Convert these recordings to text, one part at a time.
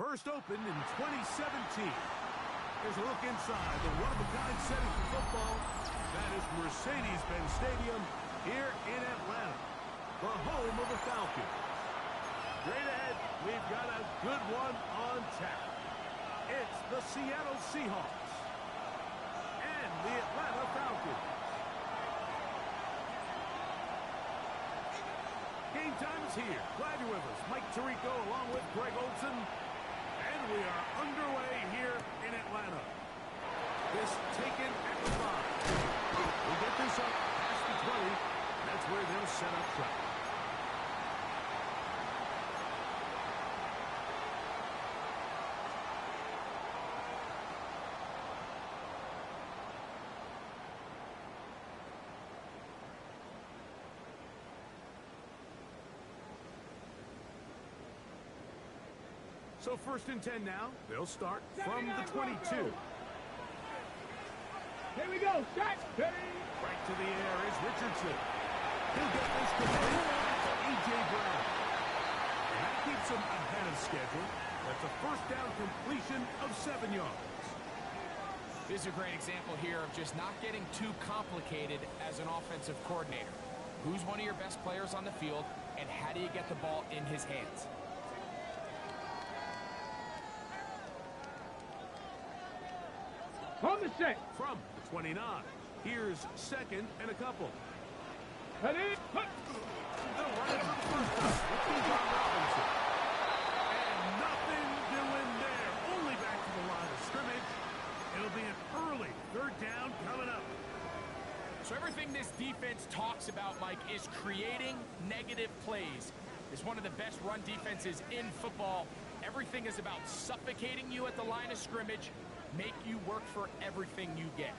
First opened in 2017. Here's a look inside the one-of-a-kind setting for football. That is Mercedes-Benz Stadium here in Atlanta, the home of the Falcons. Straight ahead, we've got a good one on tap. It's the Seattle Seahawks and the Atlanta Falcons. Game time is here. Glad you're with us. Mike Tirico along with Greg Olson. And we are underway here in Atlanta. This taken at the 5. We get this up past the 20. That's where they'll set up shop. So first and 10 now. They'll start from the 22. Here we go. Shot. Right to the air is Richardson. He'll get this complete to A.J. Brown. And that keeps him ahead of schedule. That's a first down completion of 7 yards. This is a great example here of just not getting too complicated as an offensive coordinator. Who's one of your best players on the field, and how do you get the ball in his hands? On the set. From the 29. Here's second and a couple. Head in. They'll run it for the first time. It's John Robinson. And nothing doing there. Only back to the line of scrimmage. It'll be an early third down coming up. So everything this defense talks about, Mike, is creating negative plays. It's one of the best run defenses in football. Everything is about suffocating you at the line of scrimmage, make you work for everything you get.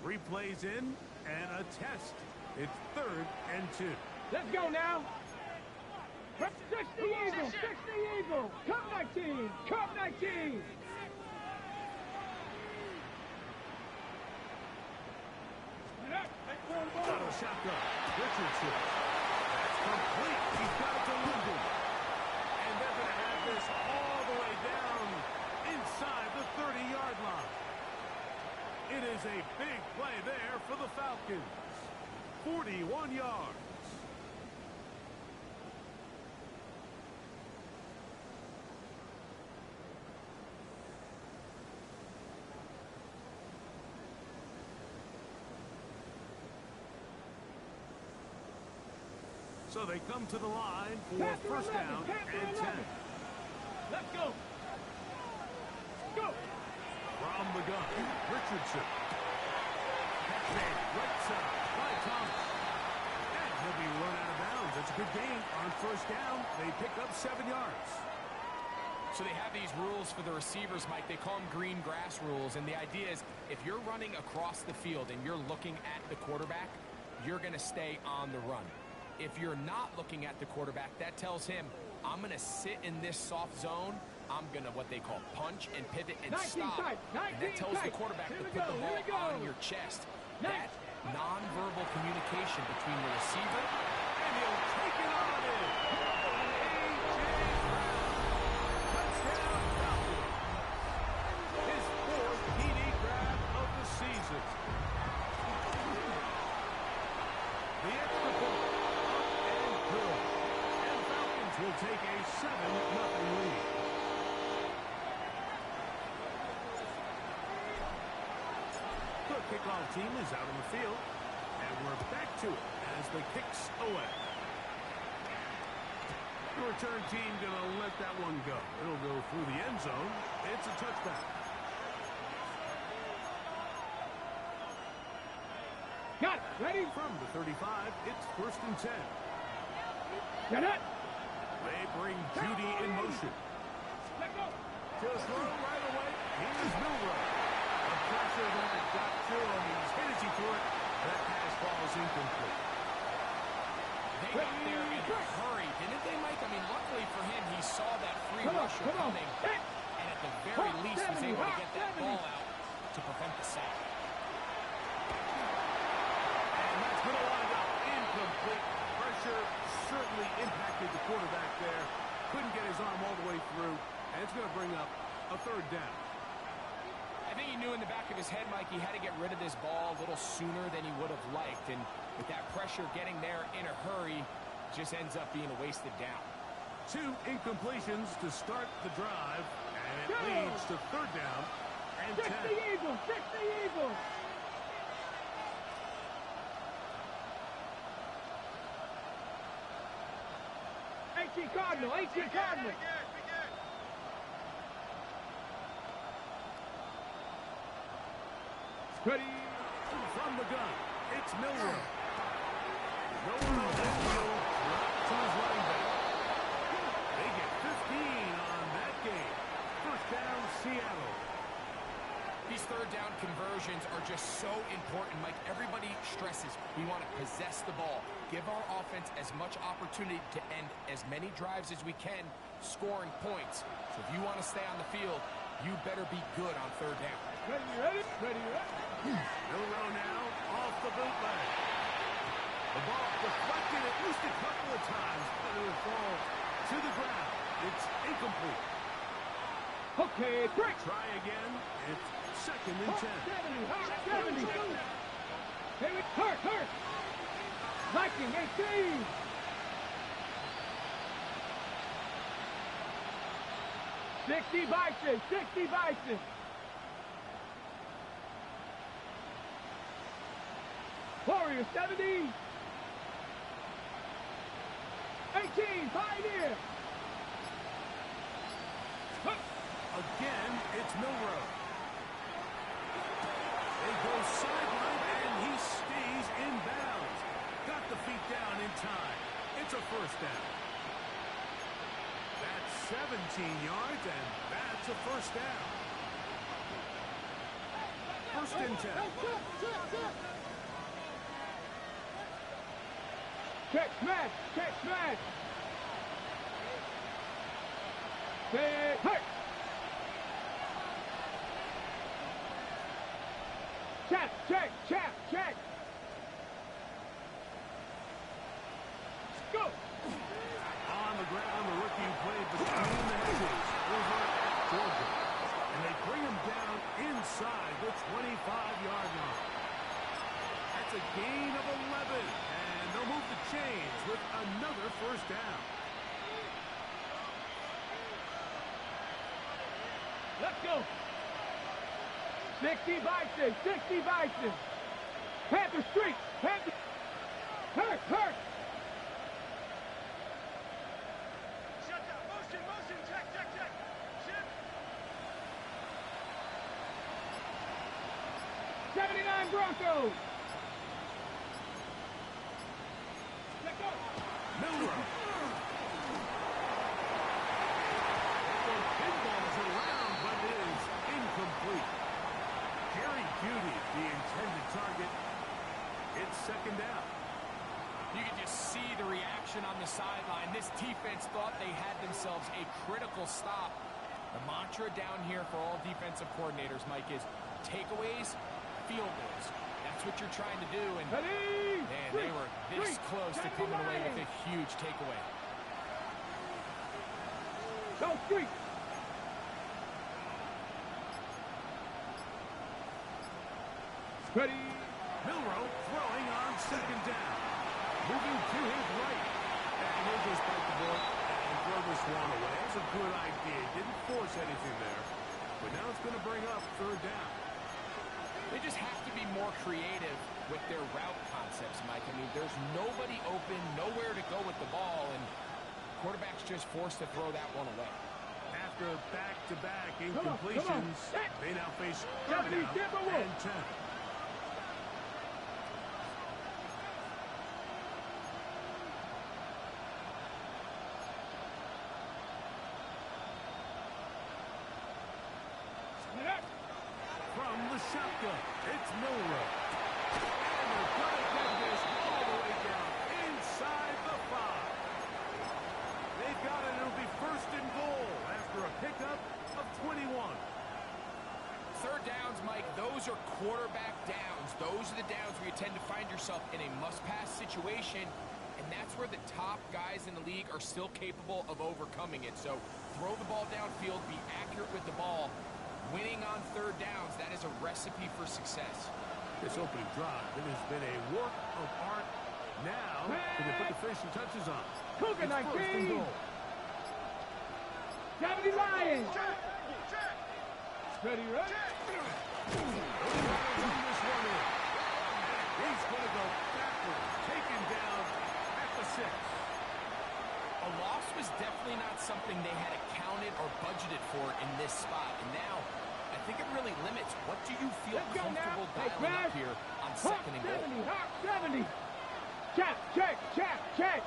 Three plays in and a test. It's 3rd and 2. Let's go now. 60 Eagle. 60 Eagle. Come 19. Come 19. Out of shotgun. Richardson. That's complete. He's got it to Linden. And they're going to have this all the way down inside the 30-yard line. It is a big play there for the Falcons. 41 yards. So they come to the line for first down and 10. Let's go. Go. From the gun, Richardson. Catch right side by Thomas. And he'll be run out of bounds. That's a good gain on first down. They pick up 7 yards. So they have these rules for the receivers, Mike. They call them green grass rules. And the idea is if you're running across the field and you're looking at the quarterback, you're going to stay on the run. If you're not looking at the quarterback, that tells him, I'm going to sit in this soft zone. I'm going to what they call punch and pivot and stop. And that tells the quarterback to put the ball on your chest. That nonverbal communication between the receiver and he'll take it on in. Touchdown Falcons. His 4th TD grab of the season. The extra point. And Falcons will take a 7-0 lead. The kickoff team is out on the field, and we're back to it as the kick's away. The return team going to let that one go. It'll go through the end zone. It's a touchdown. Got it. Ready? From the 35, it's 1st and 10. Get it. They bring Judy in motion. Let go. To throw right away, here's Milrow. The pressure that got through him. He's hit as he threw it. That pass ball is incomplete. They got there in a hurry, didn't they, Mike? I mean, luckily for him, he saw that free rusher coming. And at the very least, was able to get that ball out to prevent the sack. And that's going to wind up incomplete. incomplete. Pressure certainly impacted the quarterback there. Couldn't get his arm all the way through, and it's going to bring up a third down. I think he knew in the back of his head, Mike, he had to get rid of this ball a little sooner than he would have liked. And with that pressure getting there in a hurry, just ends up being a wasted down. 2 incompletions to start the drive, and it leads to third down and 10. 60 Eagles, 60 Eagles. Cardinal, 18 Cardinal. Ready from the gun. It's Milroe. Milroe on that field, drop to his running back. They get 15 on that game. First down, Seattle. These third down conversions are just so important, Mike. Everybody stresses we want to possess the ball, give our offense as much opportunity to end as many drives as we can, scoring points. So if you want to stay on the field, you better be good on third down. Ready, ready. Milroe now off the bootleg. The ball deflected at least a couple of times, but it will fall to the ground. It's incomplete. Okay, break. Try again. It's second and 10. 70. Hey, hurt. Viking, 18. $60 Bison. Warrior, 70. 18, Pioneer. Again, it's Milroe. They go sideline, and he stays in bounds. Got the feet down in time. It's a first down. That's 17 yards, and that's a first down. First and 10. Check smash. Hey, hurt. Check. Go. On the ground, the rookie who played between the hedges over at Georgia. And they bring him down inside the 25-yard line. That's a gain of 11. And they'll move the chains with another first down. Let's go. 60 Bison. Panther Street. Hurt. Shut down. Motion. Check. Shift. 79 Broncos. Let's go. Milroe. Pinballs around, but it is incomplete. Jerry Beauty, the intended target. It's second down. You can just see the reaction on the sideline. This defense thought they had themselves a critical stop. The mantra down here for all defensive coordinators, Mike, is takeaways, field goals. That's what you're trying to do, and man, they were this close to coming away with a huge takeaway. Go Street. Ready. Milroe throwing on second down. Moving to his right. And he'll just bite the bullet and throw this one away. It's a good idea. Didn't force anything there. But now it's going to bring up third down. They just have to be more creative with their route concepts, Mike. I mean, there's nobody open, nowhere to go with the ball, and quarterback's just forced to throw that one away. After back-to-back incompletions, they now face third Japanese down and 10. From the shotgun, it's Milroe. And they're going to get this all the way down inside the 5. They've got it. It'll be first and goal after a pickup of 21. Third downs, Mike, those are quarterback downs. Those are the downs where you tend to find yourself in a must-pass situation. and that's where the top guys in the league are still capable of overcoming it. So throw the ball downfield, be accurate with the ball. Winning on third downs, that is a recipe for success. This opening drive, it has been a work of art. Now, can they put the finishing touches on? Cougar It's first and 19. goal. 70 Lions. Ready, ready. Run this one in. He's going to go backwards, taken down at the 6. A loss was definitely not something they had accounted or budgeted for in this spot. And now, I think it really limits what do you feel comfortable dialing up here on second and goal. 70, hot 70. Check, check, check, check.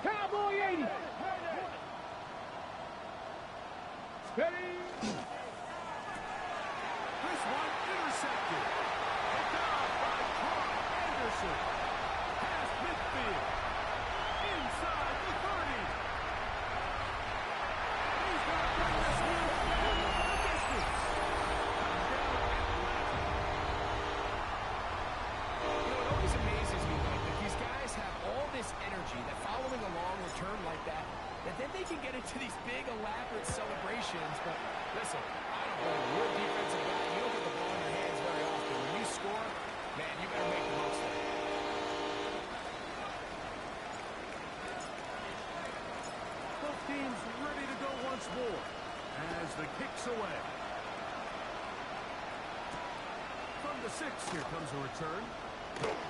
Cowboy 80. Ready. This one intercepted. Picked off by Carl Anderson. Past midfield. Inside the 30. He's going to bring this one down the distance. Touchdown Atlanta. It always amazes me, Mike, that these guys have all this energy that following a long return like that then they can get into these big, elaborate celebrations. But listen, I don't know, you're a defensive guy. You don't get the ball in your hands very often. When you score, man, you better make the most of it. Both teams ready to go once more as the kick's away. From the 6, here comes a return. Across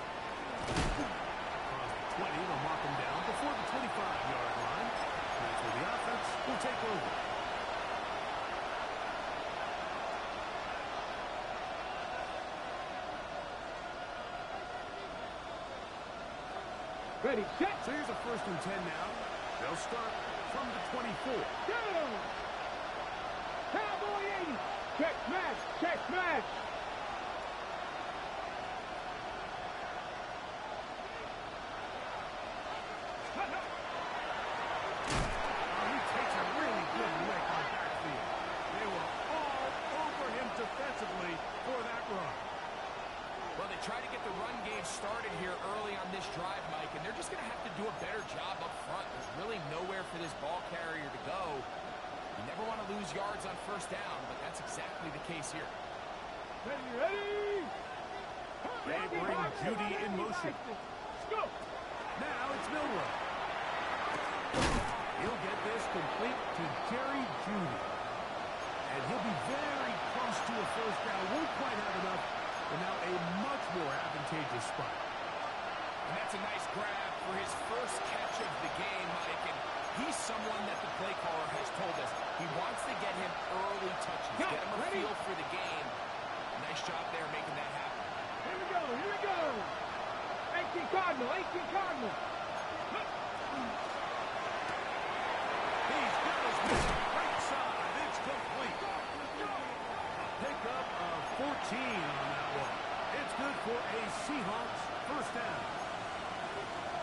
the 20, they'll mark him down before the 25-yard line. That's where the offense will take over. Ready, set. So here's a 1st and 10 now. They'll start from the 24. Go! Cowboy 80. Check smash, check smash. He takes a really good lick on backfield. They were all over him defensively for that run. Well, they try to get the run game started here early on this drive, Mike, and they're just going to have to do a better job up front. There's really nowhere for this ball carrier to go. You never want to lose yards on 1st down, but that's exactly the case here. Ready, ready. They bring Judy in motion. Let's go. Now it's Milrow. He'll get this complete to Jerry Judy. And he'll be very close to a 1st down. Won't quite have enough, but now a much more advantageous spot. And that's a nice grab for his first catch of the game, Mike. And he's someone that the play caller has told us he wants to get him early touches, get him a feel for the game. Nice job there making that happen. Here we go, here we go. 18 Cardinal, 18 Cardinal. He's got his mission right side. It's complete. A pickup of 14 on that one. It's good for a Seahawks 1st down.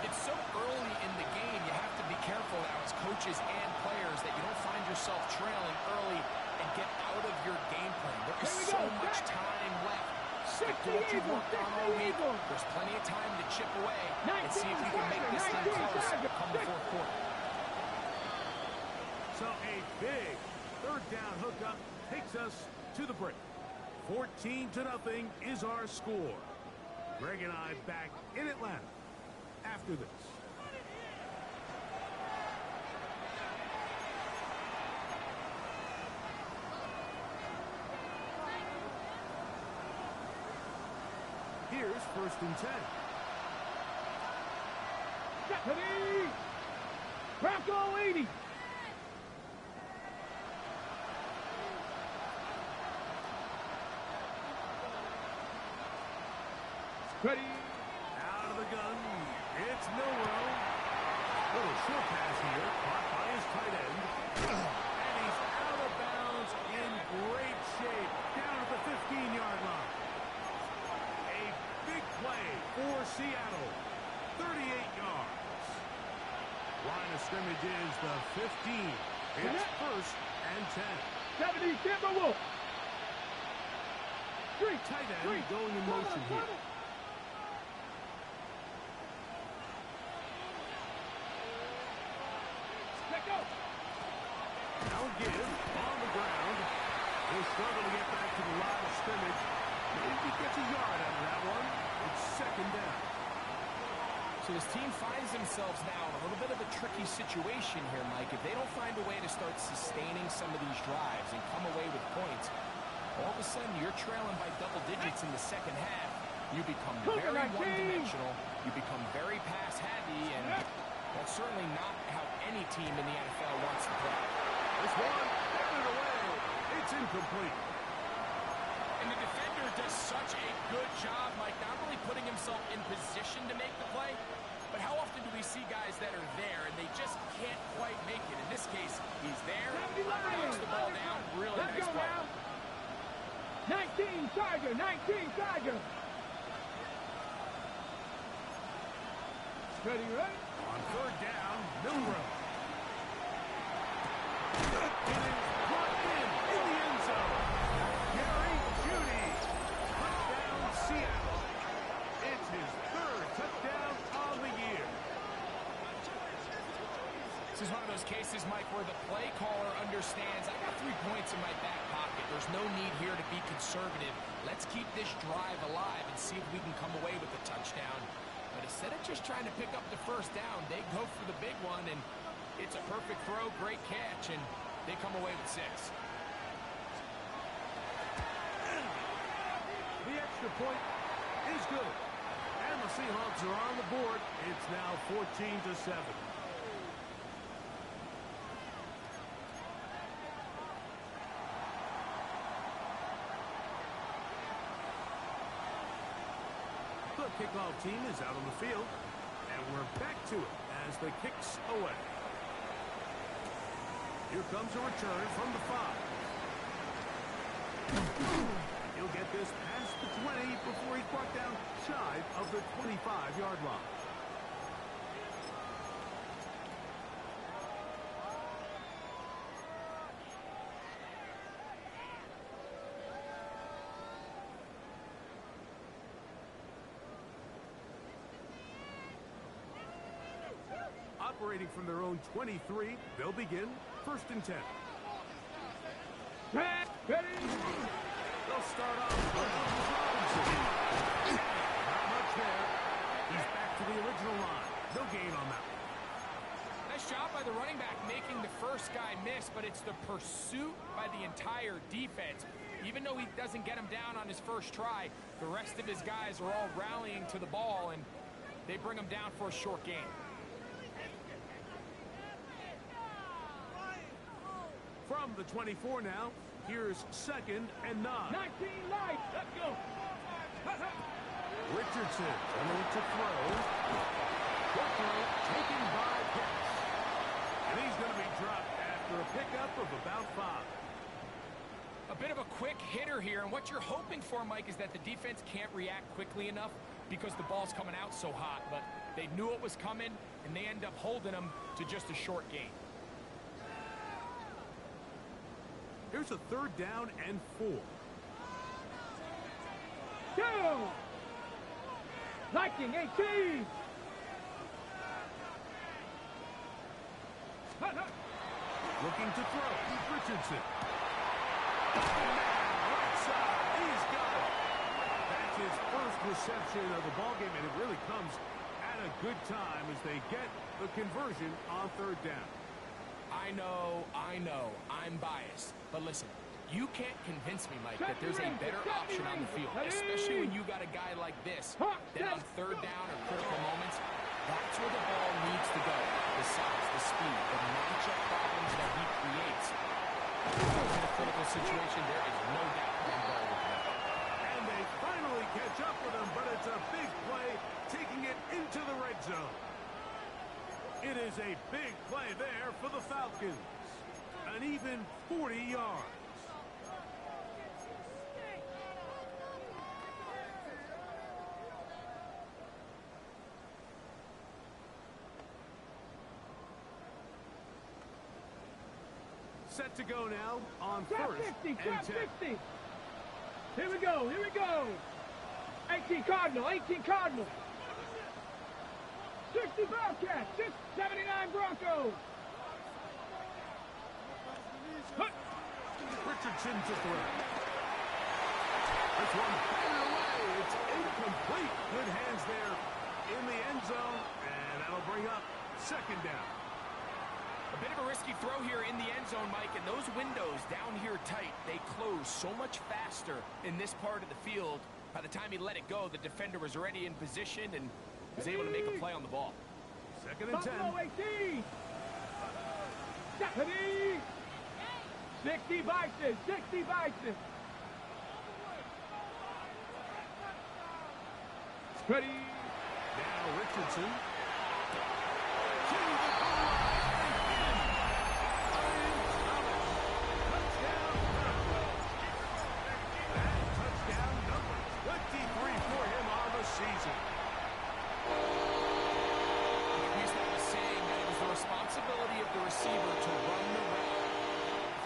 It's so early in the game, you have to be careful now as coaches and players that you don't find yourself trailing early and get out of your game plan. There is so much time left. Stick to what you've worked on all week. There's plenty of time to chip away and see if you can make this thing close come the 4th quarter. So a big 3rd down hookup takes us to the break. 14-0 is our score. Greg and I back in Atlanta after this. Here's 1st and 10. Ready. Bronco 80. Ready. Out of the gun. It's Milrow. Little short pass here. Caught by his tight end. And he's out of bounds in great shape. Down at the 15-yard line. A big play for Seattle. 38 yards. Line of scrimmage is the 15. It's 1st and 10. 70 Timberwolves. Tight end going in motion here. Let go. Now give on the ground. He'll struggle to get back to the line of scrimmage. Maybe he gets a yard out of that one. It's second down. So this team finds themselves now in a little bit of a tricky situation here, Mike. If they don't find a way to start sustaining some of these drives and come away with points, all of a sudden you're trailing by double digits in the second half. You become very one-dimensional. You become very pass-heavy, and that's certainly not how any team in the NFL wants to play. This one, down and away. It's incomplete. And the defender does such a good job, Mike, not only putting himself in position to make the play, but how often do we see guys that are there and they just can't quite make it? In this case, he's there, knocks the ball down, really nice play. 19 Charger, 19 Charger. Ready, ready? On third down, Milrow. It is brought in the end zone. Gary Judy. Touchdown, Seattle. It's his third touchdown on the year. This is one of those cases, Mike, where the play caller understands, I got 3 points in my back pocket. There's no need here to be conservative. Let's keep this drive alive and see if we can come away with a touchdown. But instead of just trying to pick up the first down, they go for the big one, and it's a perfect throw, great catch, and they come away with 6. The extra point is good. And the Seahawks are on the board. It's now 14-7. The kickoff team is out on the field, and we're back to it as the kick's away. Here comes a return from the 5. He'll get this past the 20 before he's brought down shy of the 25-yard line. Operating from their own 23, they'll begin 1st and 10. Ready? They'll start off with Robinson. Not much there. He's back to the original line. No gain on that one. Nice job by the running back making the first guy miss, but it's the pursuit by the entire defense. Even though he doesn't get him down on his first try, the rest of his guys are all rallying to the ball, and they bring him down for a short gain. From the 24 now, here's 2nd and 9. 19 light. Let's go. Richardson going to throw. Short throw taken by Pitts. And he's going to be dropped after a pickup of about 5. A bit of a quick hitter here, and what you're hoping for, Mike, is that the defense can't react quickly enough because the ball's coming out so hot. But they knew it was coming, and they end up holding them to just a short gain. Here's a 3rd down and 4. Go! Liking 18. Looking to throw. Richardson. Right side. He's got it. That's his first reception of the ballgame, and it really comes at a good time as they get the conversion on 3rd down. I know, I'm biased. But listen, you can't convince me, Mike, that there's a better option on the field, especially when you got a guy like this, that on 3rd down or critical moments, that's where the ball needs to go. The size, the speed, the matchup problems that he creates. In a critical situation, there is no doubt the ball will go. And they finally catch up with him, but it's a big play, taking it into the red zone. It is a big play there for the Falcons. An even 40 yards. Set to go now on 1st and 10. Here we go, here we go. 18 Cardinal, 18 Cardinal. 60 Bobcats, 79 Broncos. Richardson to throw. This one batted away. It's incomplete. Good hands there in the end zone, and that'll bring up second down. A bit of a risky throw here in the end zone, Mike, and those windows down here tight, they close so much faster in this part of the field. By the time he let it go, the defender was already in position and was able to make a play on the ball. Second and 10. 18. 70. 60 Bison, 60 Bison. Ready. Now Richardson. Season. We used to have a saying that it was the responsibility of the receiver to run the route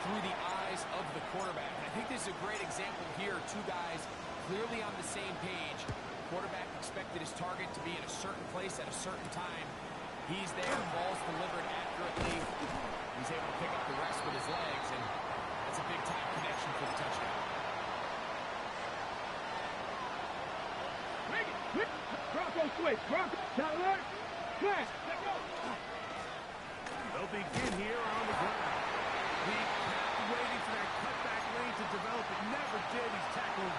through the eyes of the quarterback. And I think this is a great example here. Two guys clearly on the same page. Quarterback expected his target to be in a certain place at a certain time. He's there, ball's delivered accurately. He's able to pick up the rest with his legs, and that's a big-time connection for the touchdown. Bronco switch. Bronco. Tyler. Smash. Let go. They'll begin here on the ground. The pass waiting for that cutback lane to develop. It never did. He's tackled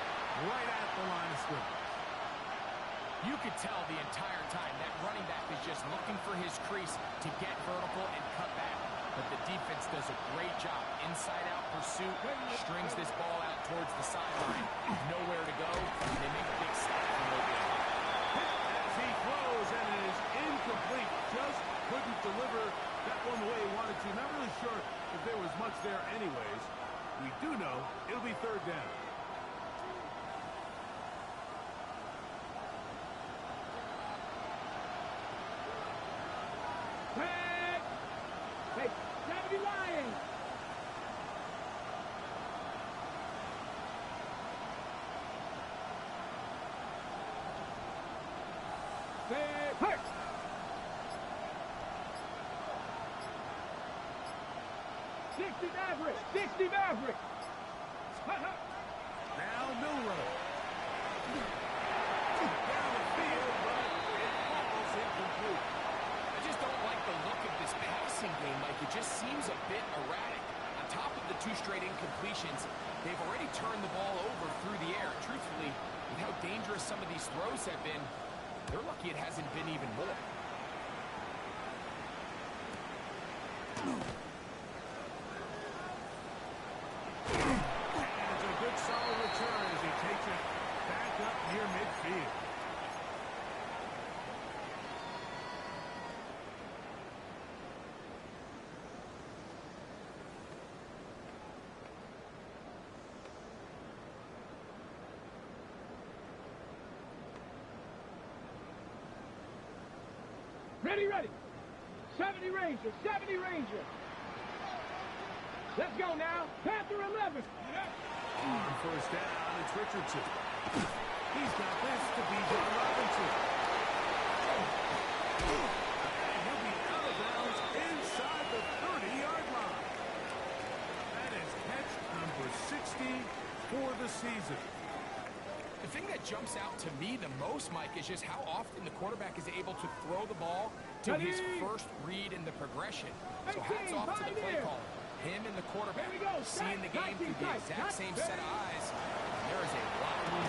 right at the line of scrimmage. You could tell the entire time that running back is just looking for his crease to get vertical and cut back. But the defense does a great job. Inside-out pursuit. Strings this ball out towards the sideline. Nowhere to go. And they make a big stop from over there. As he throws, and it is incomplete. Just couldn't deliver that one the way he wanted to. Not really sure if there was much there anyways. We do know it'll be third down. Hey, 70 Lions. Hurt. 60 Maverick. 60 Maverick. Now Milrow. Down the field, but it falls incomplete. I just don't like the look of this passing game, Mike. It just seems a bit erratic. On top of the 2 straight incompletions, they've already turned the ball over through the air. Truthfully, with how dangerous some of these throws have been, they're lucky it hasn't been even more. And it's a good solid return as he takes it back up near midfield. Ready, ready. 70 Ranger, 70 Ranger. Let's go now. Panther 11. On first down, it's Richardson. He's got this to be John Robinson. And he'll be out of bounds inside the 30-yard line. That is catch number 60 for the season. The thing that jumps out to me the most, Mike, is just how often the quarterback is able to throw the ball to his first read in the progression. So hats off to the play call. Him and the quarterback seeing the game through the exact same set of eyes. There is a lot of room.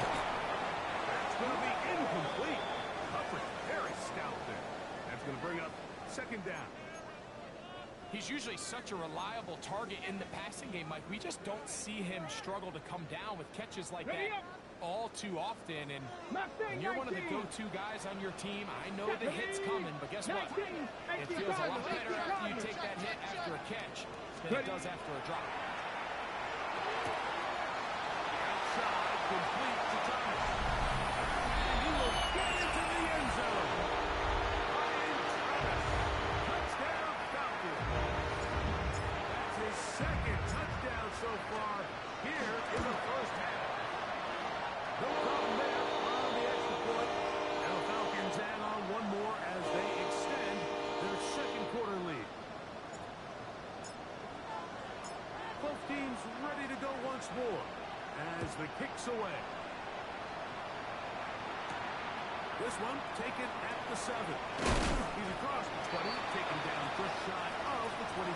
That's going to be incomplete. Coverage very stout there. That's going to bring up second down. He's usually such a reliable target in the passing game, Mike. We just don't see him struggle to come down with catches like that all too often. And when you're one of the go-to guys on your team, I know the hit's coming, but guess what? It feels a lot better after you take that hit after a catch than it does after a drop. Outside, complete to Thomas. And he will get into the end zone. Ryan Travis. Touchdown, Falcons. That's his second touchdown so far here in the first half. as the kick's away. This one taken at the 7. He's across the 20, taken down just shy of the 25.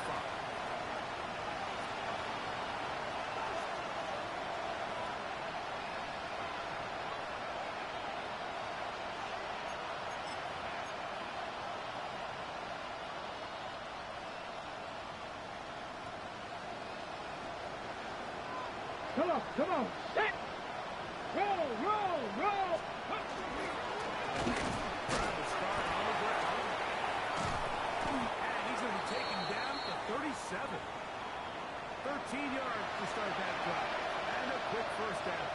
Come on, set! Roll, roll, roll! Trying to start on the ground. And he's going to be taken down to 37. 13 yards to start that drive. And a quick first down.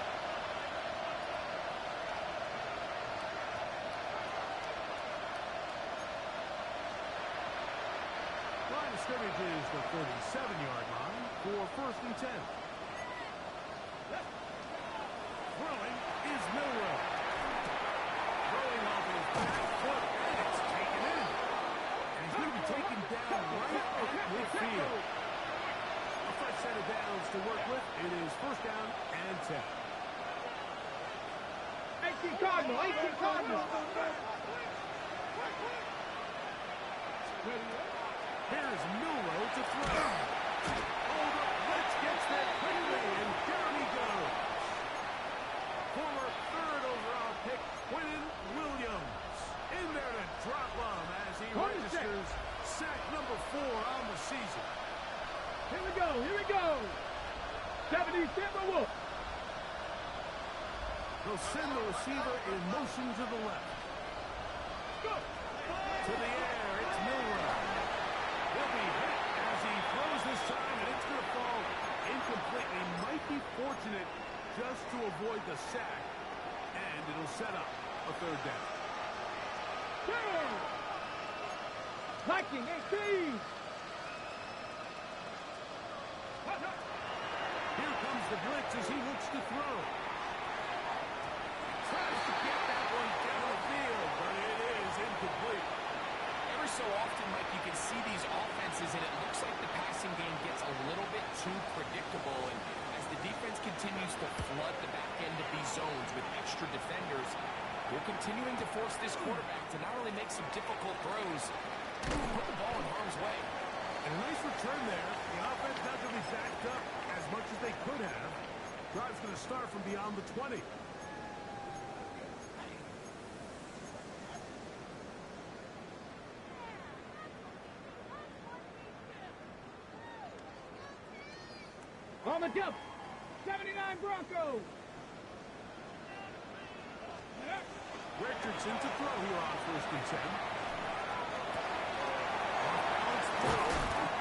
Line of scrimmage is the 47-yard line for first and 10. Throwing is Milrow. Throwing off his back foot, and it's taken in. And he's going to be taken down right at midfield. A fresh set of downs to work with. It is first down and 10. 18 Cardinal, 18 Cardinal! Here's Milrow to throw. Hold up, Blitz gets there quickly, and down he goes. Former third overall pick, Quentin Williams. In there to drop him as he registers sack number 4 on the season. Here we go, here we go! 70 Timberwolves! They'll send the receiver in motion to the left. Go! To the air, it's Milrow. He'll be hit as he throws this time, and it's going to fall incomplete. He might be fortunate just to avoid the sack, and it'll set up a third down. Viking 18! Here comes the blitz as he looks to throw. Tries to get that one down the field, but it is incomplete. Every so often, Mike, you can see these offenses, and it looks like the passing game gets a little bit too predictable. And as the defense continues to flood the back end of these zones with extra defenders, we're continuing to force this quarterback to not only make some difficult throws, but put the ball in harm's way. And a nice return there. The offense not going to be backed up as much as they could have. Drive's going to start from beyond the 20. On the jump! 79 Broncos! Richardson to throw here on first and 10. Off-balance throw.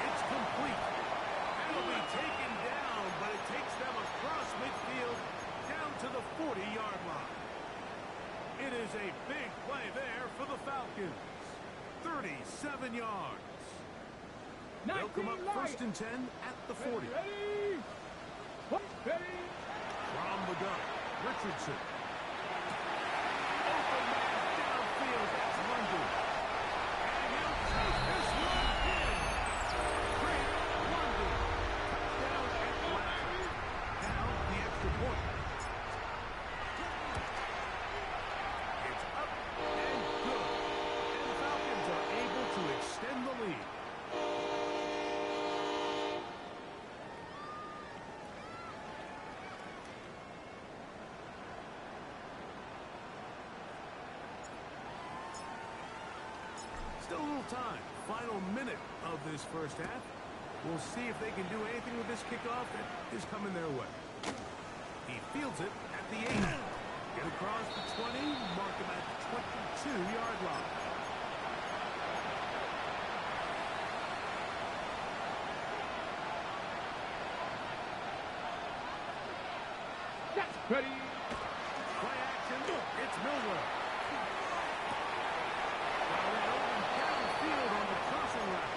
It's complete. And it'll be taken down, but it takes them across midfield down to the 40-yard line. It is a big play there for the Falcons. 37 yards. They'll come up first and 10 at the 40. Ready? Ready? From the gun, Richardson. Open man downfield, that's London. And he'll take this one in. Great London. Touchdown Atlanta. Now the extra point. It's up and good. And the Falcons are able to extend the lead. Still a little time. Final minute of this first half. We'll see if they can do anything with this kickoff that is coming their way. He fields it at the 8. Get across the 20, mark him at the 22-yard line. That's ready! Play action. It's Milrow. Downfield on the crossing route.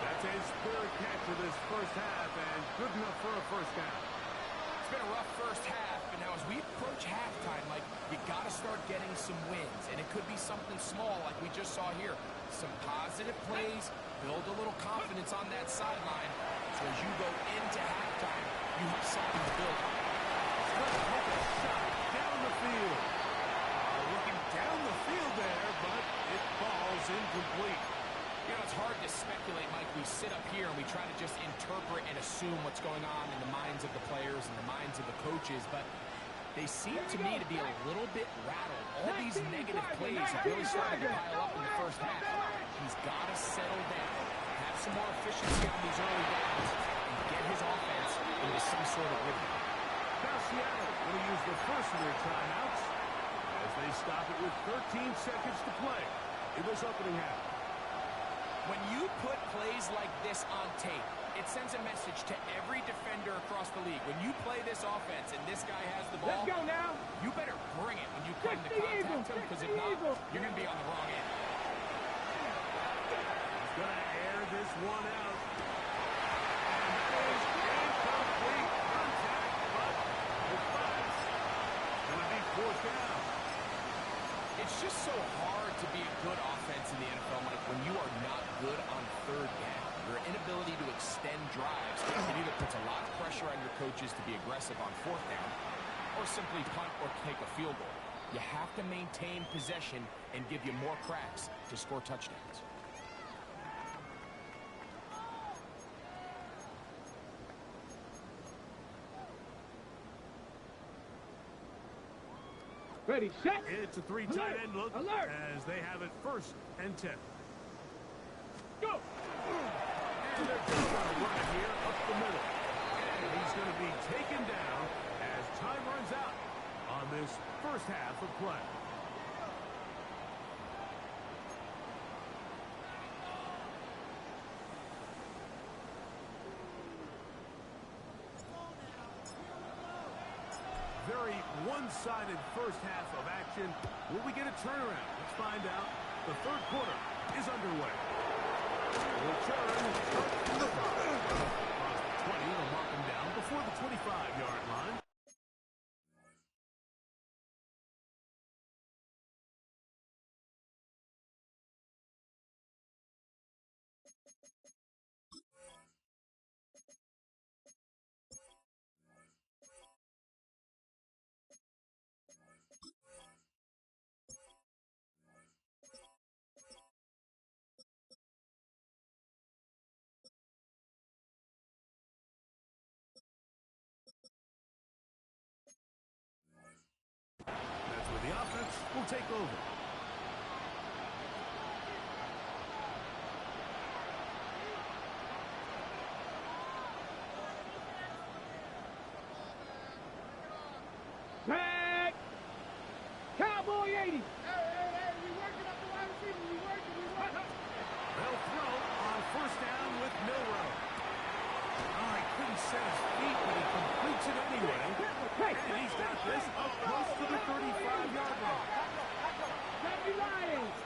That's his third catch of this first half, and good enough for a first down. It's been a rough first half, but now as we approach halftime, like, you got to start getting some wins, and it could be something small like we just saw here. Some positive plays, build a little confidence on that sideline, so as you go into halftime, you have something to build on. gonna take a shot down the field. Looking down the field there, but it falls incomplete. You know, it's hard to speculate, Mike. We sit up here and we try to just interpret and assume what's going on in the minds of the players and the minds of the coaches, but they seem to me to be a little bit rattled. All these negative plays have really started to pile up in the first half. He's got to settle down, have some more efficiency on these early downs, and get his offense into some sort of rhythm. Now Seattle will use the first of their timeouts as they stop it with 13 seconds to play in this opening half. When you put plays like this on tape, it sends a message to every defender across the league. When you play this offense and this guy has the ball, Let's go now. You better bring it when you come to contact him, because if not, you're going to be on the wrong end. He's going to air this one out. And that is incomplete contact, but the flag's going to be fourth down. It's just so hard to be a good offense in the NFL, Mike, when you are not good on third down. Your inability to extend drives, it either puts a lot of pressure on your coaches to be aggressive on fourth down or simply punt or take a field goal. You have to maintain possession and give you more cracks to score touchdowns. Ready, set. It's a three tight end look as they have it first and 10. Go. And they're just going to run it here up the middle. And he's going to be taken down as time runs out on this first half of play. Very one-sided first half of action. Will we get a turnaround? Let's find out. The third quarter is underway. Return starts from the 5. Across the 20, they'll mark him down before the 25-yard line. That's where the offense will take over. Set. Cowboy 80. Hey, we working up the wide receiver. We working. They'll throw on first down with Milrow. Oh, he couldn't set his feet, but he completes it anyway. And he's got this up close to the 35-yard line. Happy Lions.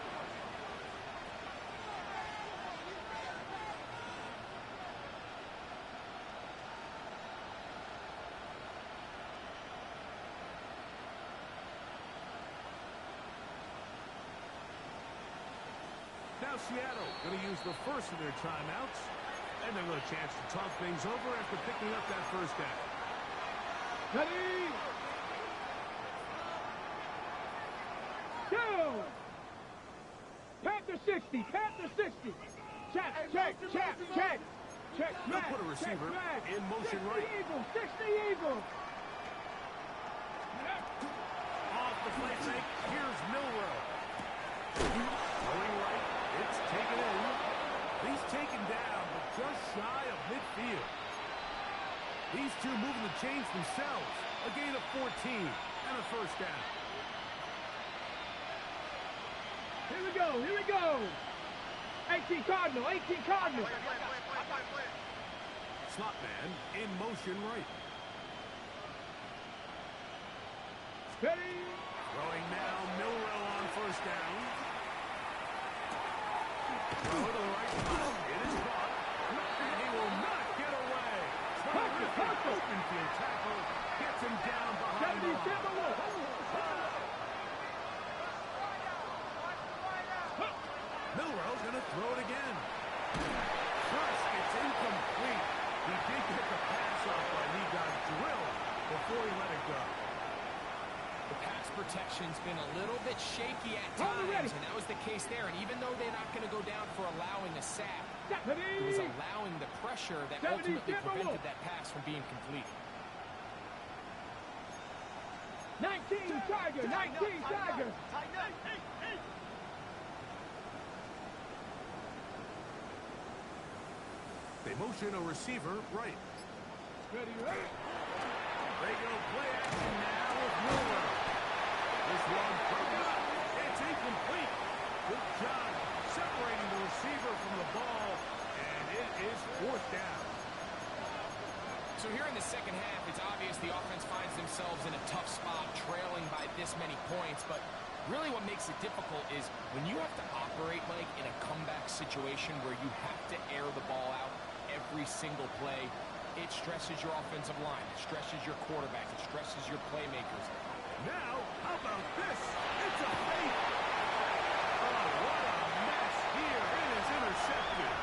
Now Seattle going to use the first of their timeouts. And they'll have a chance to talk things over after picking up that first down. Ready. Go. Panther 60. Panther 60. Check. They'll put a receiver in motion right. 60 Eagle. Off the play fake, here's Milrow. Going right, it's taken in. He's taken down, but just shy of midfield. These two moving the chains themselves. A gain of 14 and a first down. Here we go. 18 Cardinal. Slot man in motion right. Ready. Throwing now, Milrow on first down. Throw to the right side. It is caught. And he will not get away. Open field tackle. Gets him down behind the line. Milrow's going to throw it again. First, it's incomplete. He did get the pass off, but he got drilled before he let it go. The pass protection's been a little bit shaky at Hold it ready. times, and that was the case there. And even though they're not going to go down for allowing a sack, it was allowing the pressure that 70, ultimately step prevented over. that pass from being complete. 19 Tiger, 19 Tiger. They motion a receiver right. Ready, ready. They go play action now with Miller. This one broken up. It's incomplete. Good job separating the receiver from the ball, and it is fourth down. So here in the second half, it's obvious the offense finds themselves in a tough spot, trailing by this many points. But really what makes it difficult is when you have to operate, Mike, in a comeback situation where you have to air the ball out every single play, it stresses your offensive line, it stresses your quarterback, it stresses your playmakers. Now, how about this? It's a fake. Oh, what a mess here. It is intercepted.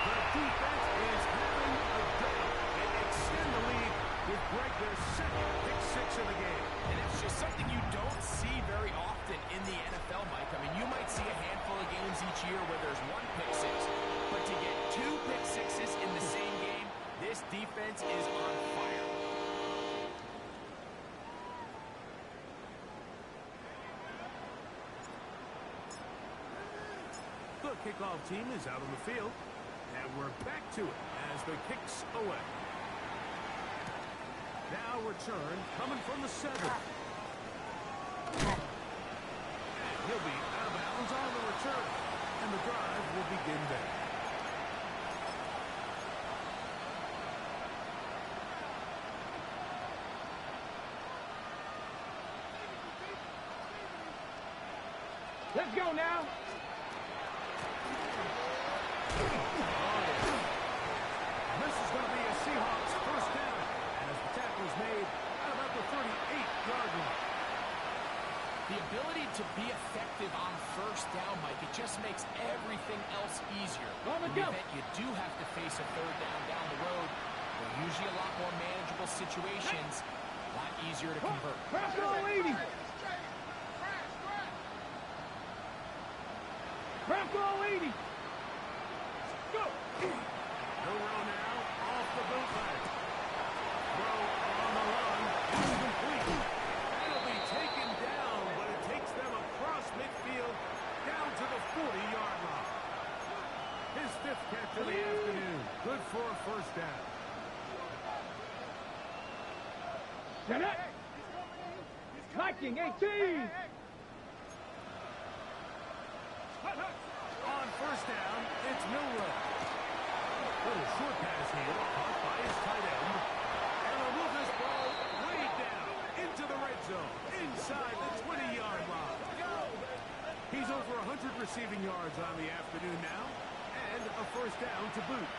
The defense is having a day. They extend the lead with break their second pick six of the game. And it's just something you don't see very often in the NFL, Mike. I mean, you might see a handful of games each year where there's one pick six, but to get two pick sixes in the same game, this defense is on fire. The kickoff team is out on the field, and we're back to it as the kicks away. Now return coming from the 7. And he'll be out of bounds on the return, and the drive will begin there. Let's go now. This is going to be a Seahawks first down as the tackle is made at about the 38-yard line. The ability to be effective on first down, Mike, it just makes everything else easier. In the event you do have to face a third down the road, they're usually a lot more manageable situations, a lot easier to convert. Press all 80. Press all 80. Go. No row now, off the bootleg. Throw on the run, incomplete. It'll be taken down, but it takes them across midfield down to the 40-yard line. His 5th catch of the afternoon. Good for a first down. Set it. Viking 18. On first down, it's Milrow. Little short pass here, caught by his tight end. And they'll move this ball way down into the red zone, inside the 20-yard line. He's over 100 receiving yards on the afternoon now, and a first down to boot.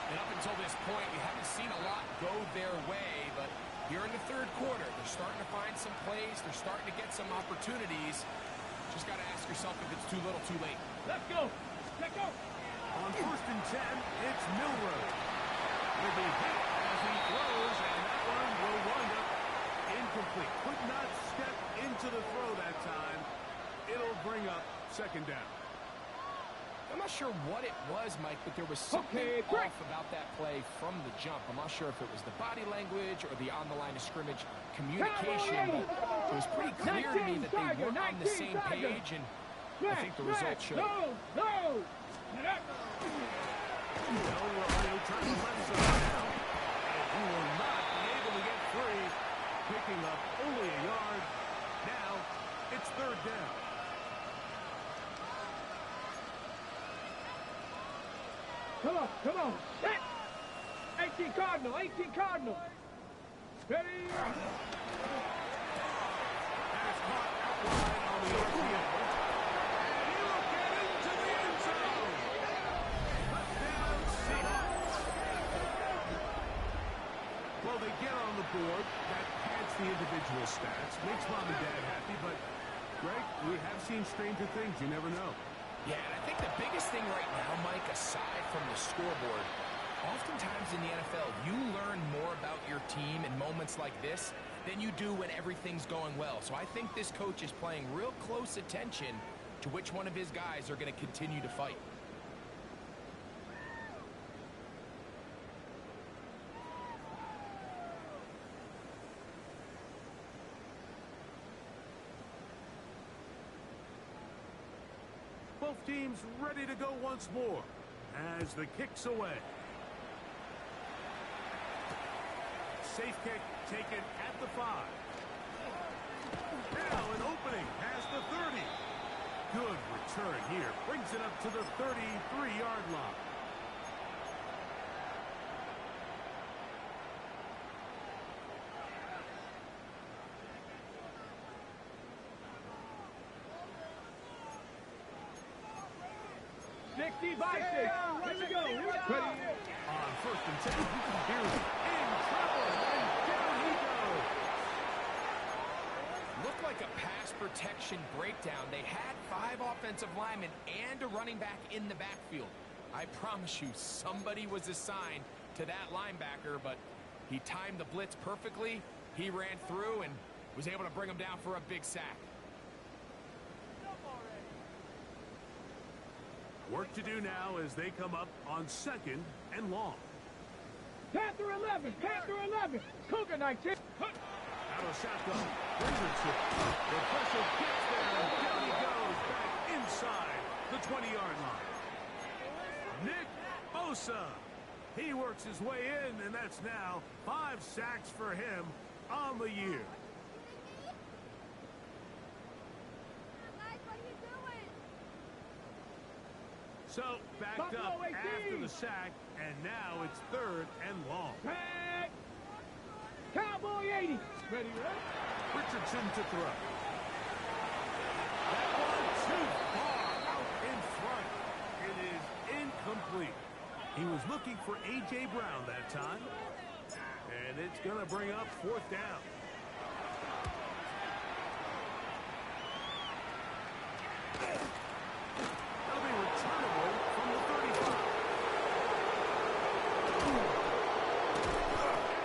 And up until this point, you haven't seen a lot go their way, but here in the third quarter, they're starting to find some plays, they're starting to get some opportunities. Just got to ask yourself if it's too little, too late. Let's go. Let's go. On first and 10, it's Milrow. Will be hit as he throws, and that one will wind up incomplete. Could not step into the throw that time. It'll bring up second down. I'm not sure what it was, Mike, but there was something off about that play from the jump. I'm not sure if it was the body language or the on-the-line of scrimmage communication, but it was pretty clear to me that they weren't on the same page, and I think the result showed. No. He'll turn the left side now, and he will not be able to get free, picking up only a yard. Now it's third down. Come on. Set. 18 Cardinal. Ready. That is caught outline on the RPO. And he will get into the end zone. Touchdown, Seahawks. Well, they get on the board. That pads the individual stats. Makes mom and dad happy, but, Greg, we have seen stranger things. You never know. Yeah, and I think the biggest thing right now, Mike, aside from the scoreboard, oftentimes in the NFL, you learn more about your team in moments like this than you do when everything's going well. So I think this coach is paying real close attention to which one of his guys are going to continue to fight. Both teams ready to go once more as the kick's away. Safe kick taken at the 5. Now an opening past the 30. Good return here. Brings it up to the 33-yard line. Here we go. Ready. On 1st and 10. Here's in trouble. And down he goes. Looked like a pass protection breakdown. They had 5 offensive linemen and a running back in the backfield. I promise you, somebody was assigned to that linebacker, but he timed the blitz perfectly. He ran through and was able to bring him down for a big sack. Work to do now as they come up on 2nd and long. Panther 11. Cougar 19. Out of shotgun. Richardson. The pressure gets there, and down he goes back inside the 20-yard line. Nick Bosa. He works his way in, and that's now 5 sacks for him on the year. So, backed up after the sack, and now it's 3rd and long. Back. Cowboy 80. Ready. Richardson to throw. That one too far out in front. It is incomplete. He was looking for A.J. Brown that time. And it's going to bring up 4th down. That'll be returnable from the 35.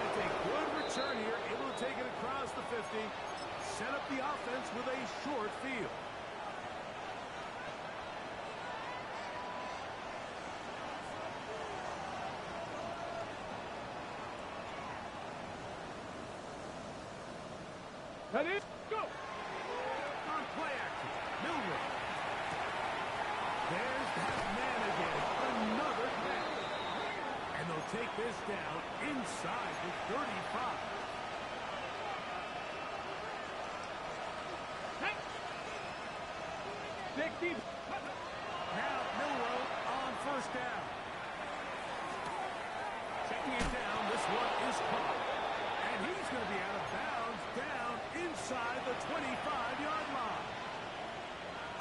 And a good return here, able to take it across the 50. Set up the offense with a short field. Ready. Go. On play action, Milrow. There's that man again. Another catch. And they'll take this down inside the 35. Hey. 60. Now Milrow on 1st down. Checking it down. This one is caught. And he's going to be out of bounds down inside the 25-yard line.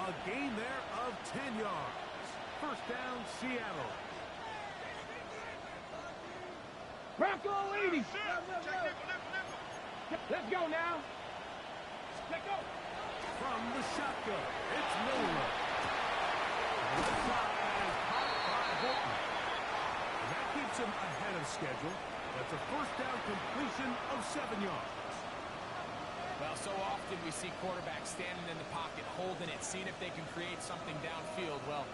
A gain there of 10 yards. 1st down, Seattle. Bronco 80. Let's go now. Let's go. From the shotgun, it's Milrow. The shot is caught by Bolton. That keeps him ahead of schedule. That's a 1st down completion of 7 yards. Well, so often we see quarterbacks standing in the pocket, holding it, seeing if they can create something downfield. Well,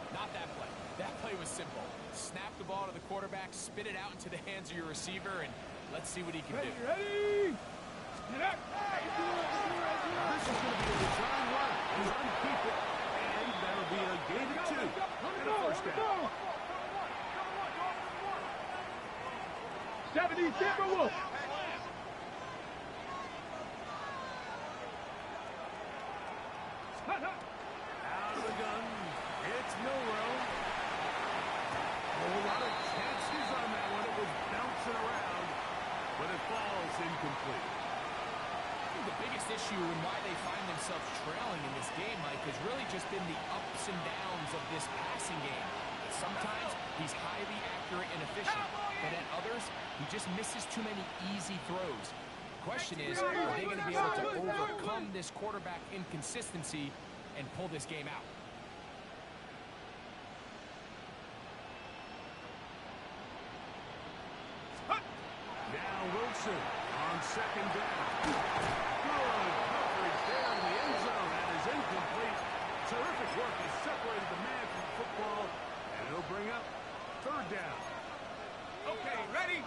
not that play. That play was simple. Snap the ball to the quarterback, spit it out into the hands of your receiver, and let's see what he can do. Ready. Get up. Now this is going to be a design run. He's going to keep it, and that'll be a gain of 2 and a 1st down. 70 Timberwolves. Out of the gun, it's Milrow. A whole lot of chances on that one. It was bouncing around, but it falls incomplete. I think the biggest issue and why they find themselves trailing in this game, Mike, has really just been the ups and downs of this passing game. Sometimes he's highly accurate and efficient, but at others, he just misses too many easy throws. The question is, are they going to be able to overcome this quarterback inconsistency and pull this game out? Richardson on second down. Good coverage there in the end zone. That is incomplete. Terrific work. He separated the man from the football, and it'll bring up third down. Okay, ready?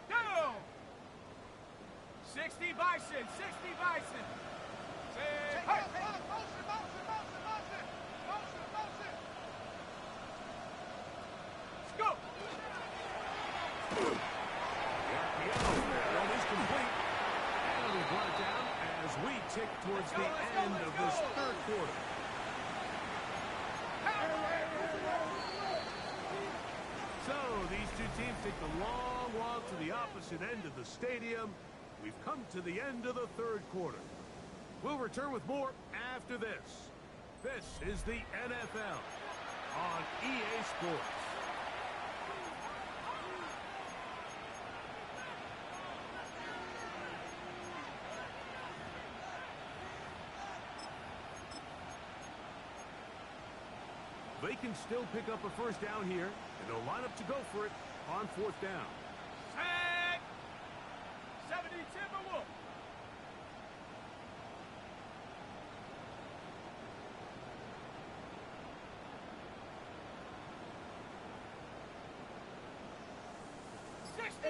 Go! 60 Bison, 60 Bison. Say, hey! Let's go! The RPO is complete. And we brought it down as we tick towards the end of this third quarter. So these two teams take the long walk to the opposite end of the stadium. We've come to the end of the third quarter. We'll return with more after this. This is the NFL on EA Sports. They can still pick up a first down here, and they'll line up to go for it on fourth down. Set! 70 Timberwolves.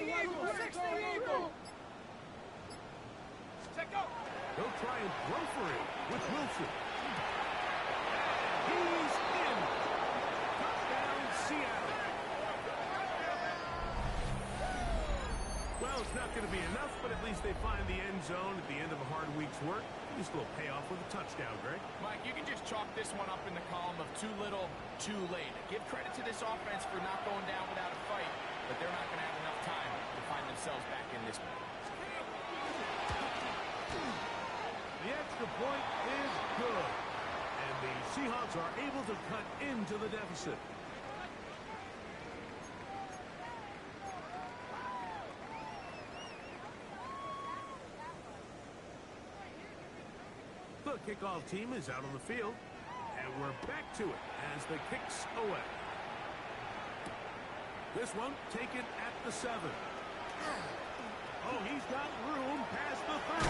Eagle! 60 Eagle! Set go! They'll try and throw for it with Wilson. He's in. Touchdown, Seattle. Well, it's not going to be enough, but at least they find the end zone at the end of a hard week's work. At least they'll pay off with a touchdown, Greg. Mike, you can just chalk this one up in the column of too little, too late. Give credit to this offense for not going down without a fight, but they're not going to have enough time to find themselves back in this one. The extra point is good. And the Seahawks are able to cut into the deficit. The kickoff team is out on the field. And we're back to it as the kicks away. This one taken at the 7. Oh, he's got room past the 30.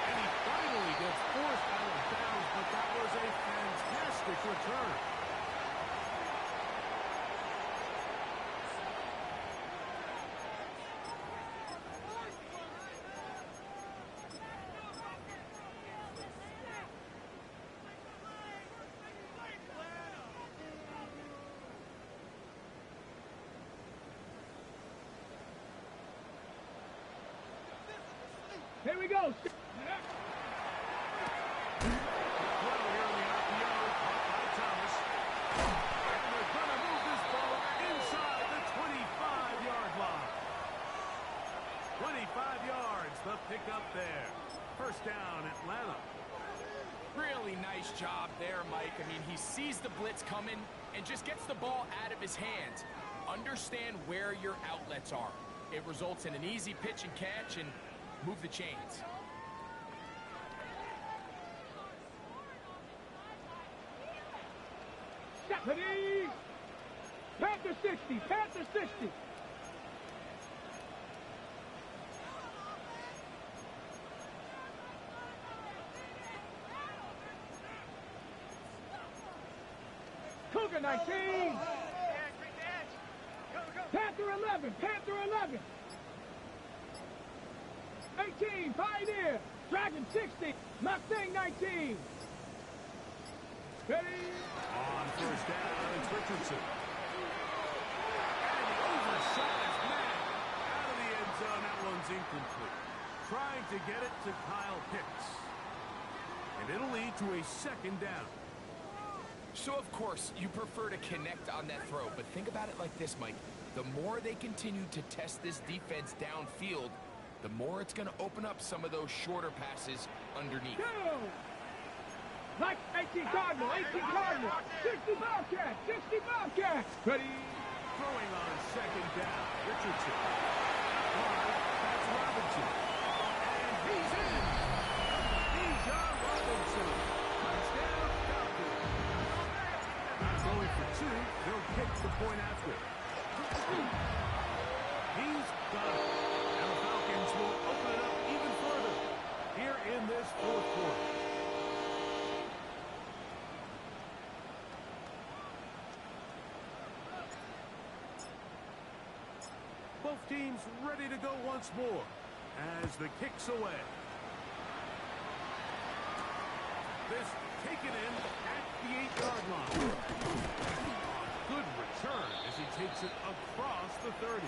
And he finally gets forced out of bounds, but that was a fantastic return. Here we go. Pick up there. First down, Atlanta. Really nice job there, Mike. I mean, he sees the blitz coming and just gets the ball out of his hands. Understand where your outlets are. It results in an easy pitch and catch and move the chains. Stephanie! Panther 60! Panther 60! Cougar 19! Panther 11! Panther 11! 18! Pioneer! Dragon 60! Mustang 19! Ready? On first down, it's Richardson. And the oversized man out of the end zone. That one's incomplete. Trying to get it to Kyle Pitts. And it'll lead to a second down. So, of course, you prefer to connect on that throw, but think about it like this, Mike. The more they continue to test this defense downfield, the more it's going to open up some of those shorter passes underneath. Go! Like 18 Cardinal, 18 Cardinal, 60 Bobcat, 60 Bobcat. Ready? Throwing on second down, Richardson. That's Robinson. And he's in. Bijan Robinson. Touchdown, Falcons. Not going for two. They'll kick the point after. Both teams ready to go once more as the kick's away. This taken in at the 8-yard line. Good return as he takes it across the 30.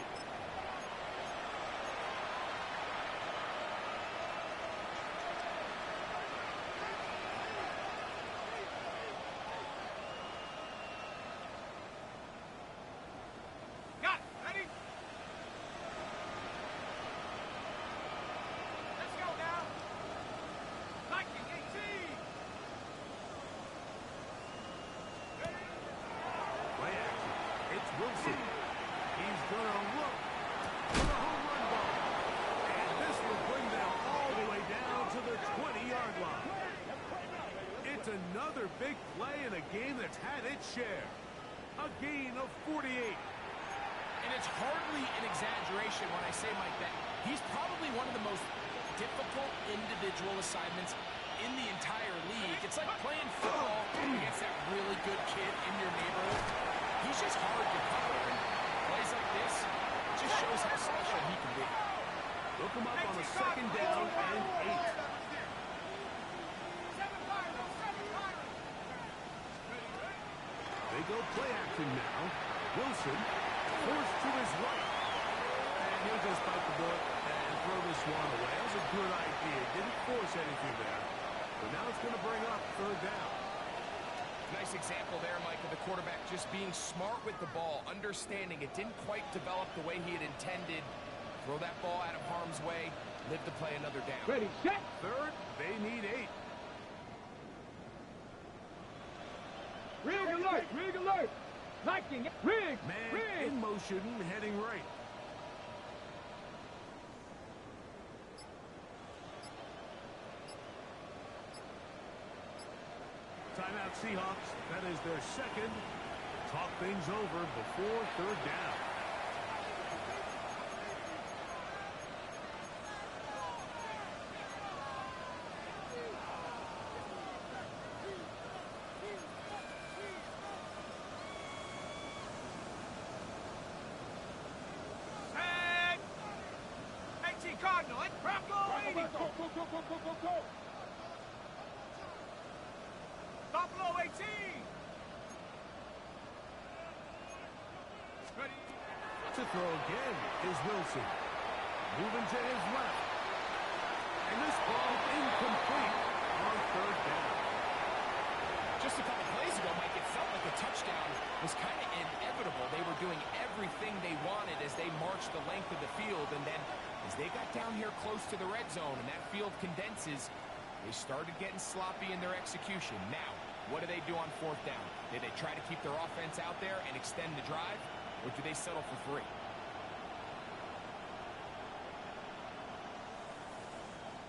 Wilson. He's going to look for the home run ball. And this will bring them all the way down to the 20-yard line. It's another big play in a game that's had its share. A gain of 48. And it's hardly an exaggeration when I say, Mike, that he's probably one of the most difficult individual assignments in the entire league. It's like playing football against that really good kid in your neighborhood. He's just hard to cover, and plays like this just shows how special he can be. Look him up on a second down and 8. They go play action now. Wilson forced to his right. And he'll just bite the bullet and throw this one away. That was a good idea. Didn't force anything there. But now it's going to bring up third down. Nice example there, Mike, of the quarterback just being smart with the ball, understanding it didn't quite develop the way he had intended. Throw that ball out of harm's way, live to play another down. Ready, set. Third, they need 8. Rig alert, rig alert. Liking it. Rig, Man rig. in motion, heading right. Timeout Seahawks. That is their second. Talk things over before third down. Cardinal, it's Bronco 80. Go, go, go, go, go, go, go. Buffalo 18. Ready. To throw again is Wilson. Moving to his left. And this ball incomplete on third down. Just a couple plays ago, Mike, it felt like a touchdown was kind of inevitable. They were doing everything they wanted as they marched the length of the field, and then as they got down here close to the red zone and that field condenses, they started getting sloppy in their execution. Now, what do they do on fourth down? Do they try to keep their offense out there and extend the drive, or do they settle for 3?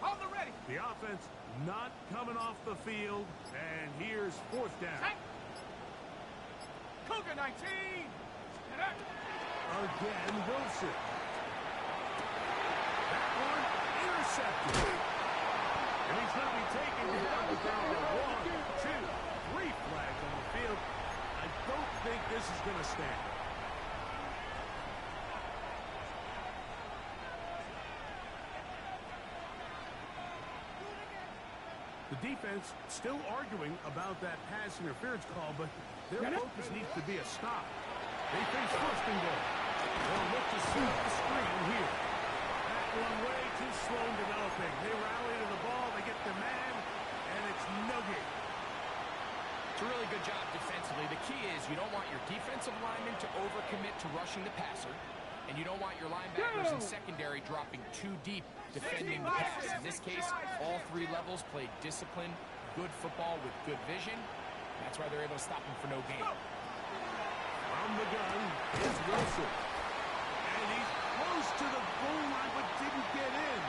On the ready. The offense not coming off the field, and here's fourth down. Set. Cougar 19. Again, Wilson. That one intercepted. And he's going to be taken down to about 1, 2, 3 flags on the field. I don't think this is going to stand. The defense still arguing about that pass interference call, but their focus needs to be a stop. They face first and goal. They'll look to set up the screen here. That one way too slow in developing. They rally to the ball, they get the man, and it's no gain. It's a really good job defensively. The key is you don't want your defensive linemen to overcommit to rushing the passer, and you don't want your linebackers in secondary dropping too deep defending the pass. In this case, all 3 levels played disciplined, good football with good vision. That's why they're able to stop him for no gain. From the gun is Wilson. And he's close to the goal line, but didn't get in.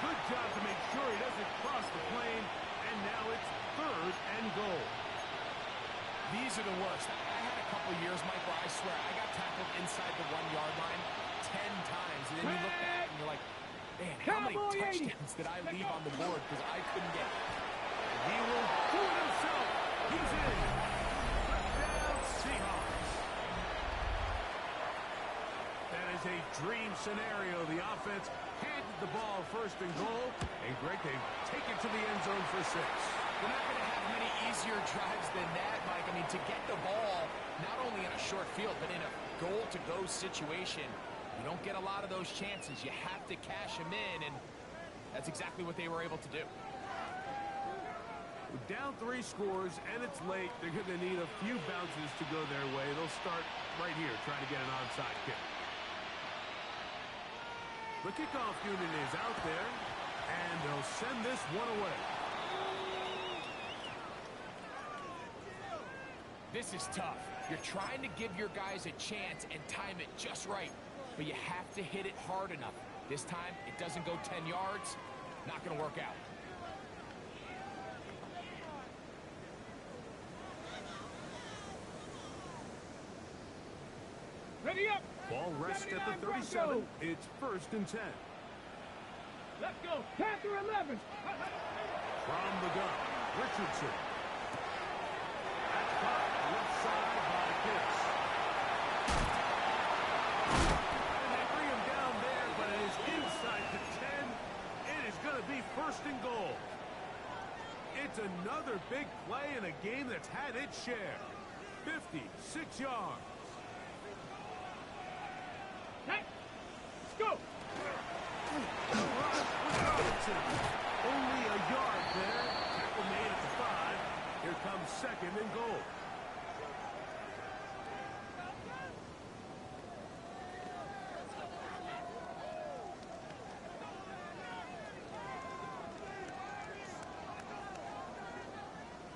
Good job to make sure he doesn't cross the plane, and now it's third and goal. These are the worst. I had a couple years, Mike, where I swear I got tackled inside the 1-yard line 10 times, and then you look back and you're like, man, how many touchdowns did I leave on the board because I couldn't get it? He will do it himself. He's in. Touchdown, Seahawks. That is a dream scenario. The offense handed the ball first and goal. And Greg, they take it to the end zone for 6. They're not going to have many easier drives than that, Mike. I mean, to get the ball, not only in a short field, but in a goal-to-go situation, you don't get a lot of those chances. You have to cash them in, and that's exactly what they were able to do. Down 3 scores, and it's late. They're going to need a few bounces to go their way. They'll start right here, trying to get an onside kick. The kickoff unit is out there, and they'll send this one away. This is tough. You're trying to give your guys a chance and time it just right, but you have to hit it hard enough. This time, it doesn't go 10 yards. Not going to work out. Ready up. Ball rests at the 37. It's 1st and 10. Let's go. Panther 11. From the gun, Richardson. That's caught left side by Pitts. And they bring him down there, but it is inside the 10. It is going to be 1st and goal. It's another big play in a game that's had its share. 56 yards. Let's go. Only a yard there. Tackle made at the 5. Here comes 2nd and goal.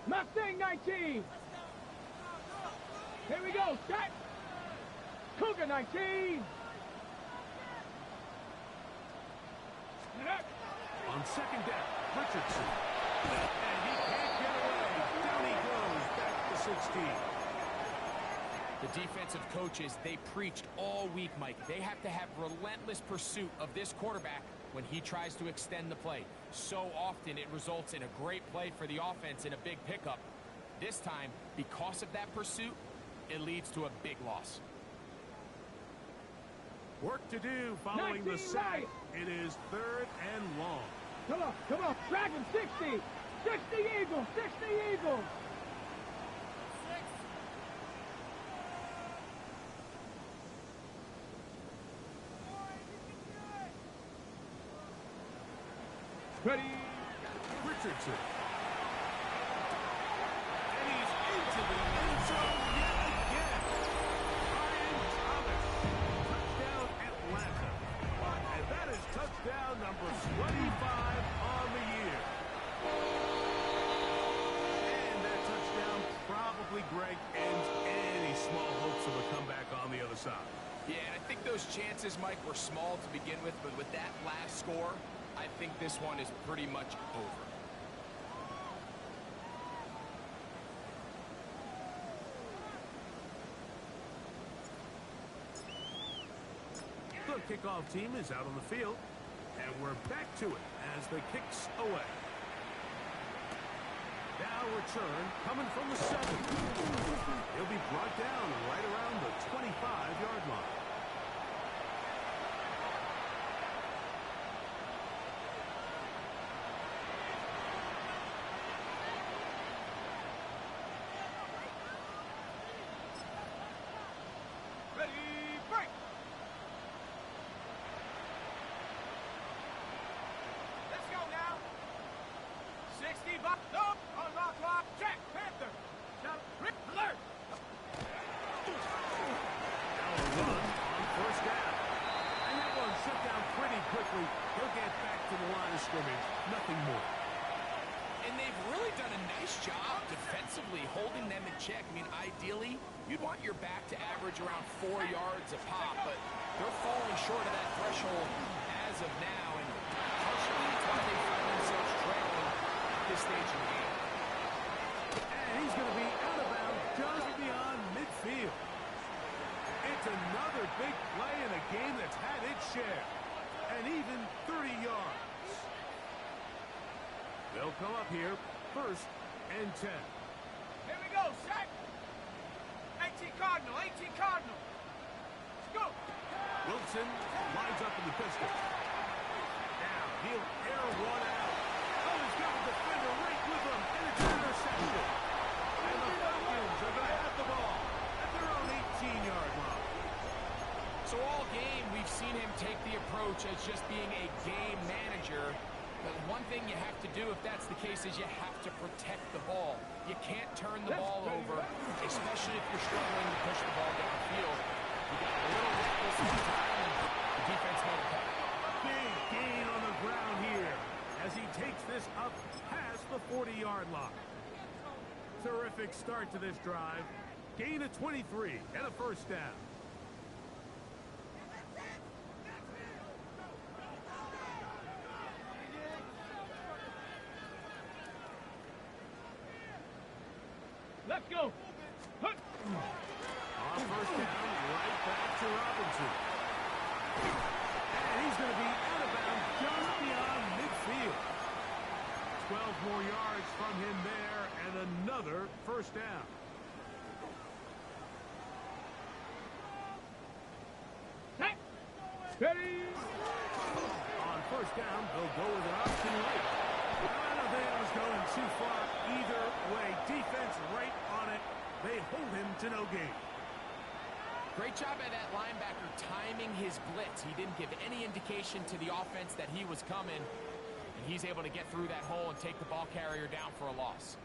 Mustang 19. Here we go. Set. Cougar 19. On 2nd down, Richardson. And he can't get away. Down he goes, back to 16. The defensive coaches, they preached all week, Mike. They have to have relentless pursuit of this quarterback when he tries to extend the play. So often it results in a great play for the offense and a big pickup. This time, because of that pursuit, it leads to a big loss. Work to do following the sack. It is 3rd and long. Come on. Dragon 60. 60 Eagles. 60 Eagles. Ready. Richardson. And he's into the end zone yet again. Ryan Thomas. Touchdown Atlanta. And that is touchdown number 25 on the year. And that touchdown probably, Greg, ends any small hopes of a comeback on the other side. Yeah, I think those chances, Mike, were small to begin with, but with that last score, I think this one is pretty much over. The kickoff team is out on the field, and we're back to it as the kick's away. Now return coming from the 7. He'll be brought down right around the 25-yard line. He'll get back to the line of scrimmage. Nothing more. And they've really done a nice job defensively holding them in check. I mean, ideally, you'd want your back to average around 4 yards a pop, but they're falling short of that threshold as of now, and partially that's why they find themselves trailing at this stage of the game. And he's going to be out of bounds just beyond midfield. It's another big play in a game that's had its share. And even 30 yards. They'll come up here, 1st and 10. Here we go, set. 18 Cardinal, 18 Cardinal. Let's go. Wilson lines up in the pistol. Now he'll air one out. Oh, he's got a defender right with him, and it's intercepted. And the Falcons are going to have the ball at their own 18-yard line. So all game, we've seen him take the approach as just being a game manager. But one thing you have to do if that's the case is you have to protect the ball. You can't turn the ball over, especially if you're struggling to push the ball downfield. You got a little reckless this time, and the defense made a play. Big gain on the ground here as he takes this up past the 40-yard line. Terrific start to this drive. Gain of 23 and a first down. Let's go. Hup. On first down, right back to Robinson. And he's going to be out of bounds just beyond midfield. 12 more yards from him there and another first down. Hey. Ready. On first down, they'll go with an option right. I don't think it was going too far either way. Defense right on it. They hold him to no gain. Great job by that linebacker timing his blitz. He didn't give any indication to the offense that he was coming, and he's able to get through that hole and take the ball carrier down for a loss.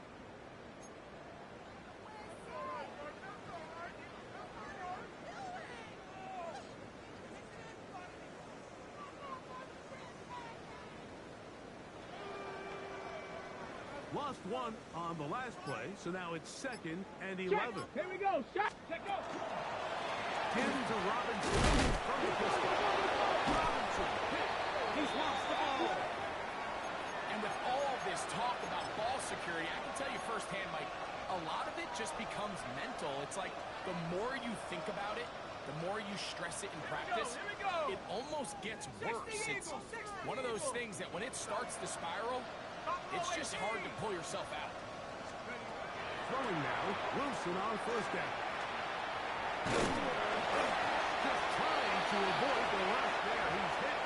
Lost one on the last play, so now it's 2nd and 11. Check. Here we go. Shot. Check go. Tim to Robinson from the pistol. Robinson hit. He's lost the ball. And with all this talk about ball security, I can tell you firsthand, Mike, a lot of it just becomes mental. It's like the more you think about it, the more you stress it in practice, it almost gets worse. It's one of those things that when it starts to spiral, it's just hard to pull yourself out. Throwing now, Wilson on first down. Just trying to avoid the rush there. He's hit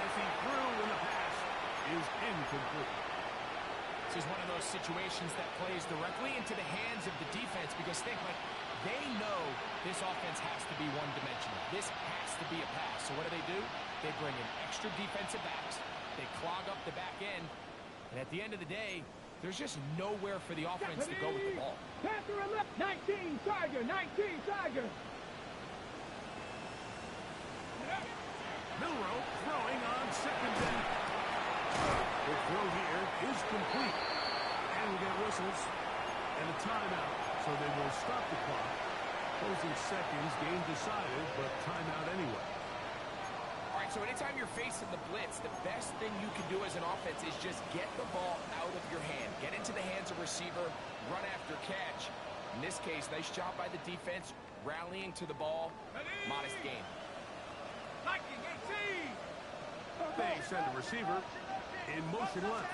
as he threw, and the pass is incomplete. This is one of those situations that plays directly into the hands of the defense because think, like, they know this offense has to be one-dimensional. This has to be a pass. So what do? They bring in extra defensive backs. They clog up the back end. And at the end of the day, there's just nowhere for the offense to go with the ball. Panther left. 19 Tiger. 19 Tiger. Milrow throwing on 2nd and. The throw here is complete. And we get whistles and a timeout. So they will stop the clock. Closing seconds, game decided, but timeout anyway. All right, so anytime you're facing the blitz, the best thing you can do as an offense is just get the ball out of your hand. Get into the hands of receiver, run after catch. In this case, nice job by the defense, rallying to the ball. Modest gain. They send a receiver in motion left.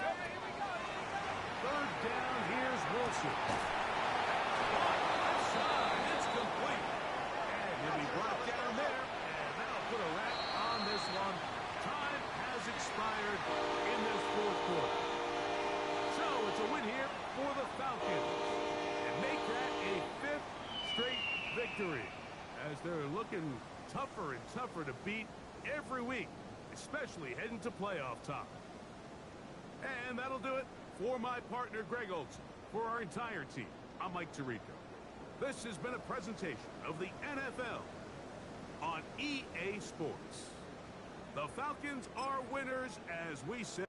3rd down, here's Wilson. Outside, it's complete. And he'll be brought down there, and that'll put a wrap on this one. Time has expired in this 4th quarter. So it's a win here for the Falcons. And make that a 5th straight victory as they're looking tougher and tougher to beat every week, especially heading to playoff time. And that'll do it for my partner, Greg Olson. For our entire team, I'm Mike Tirico. This has been a presentation of the NFL on EA Sports. The Falcons are winners as we say.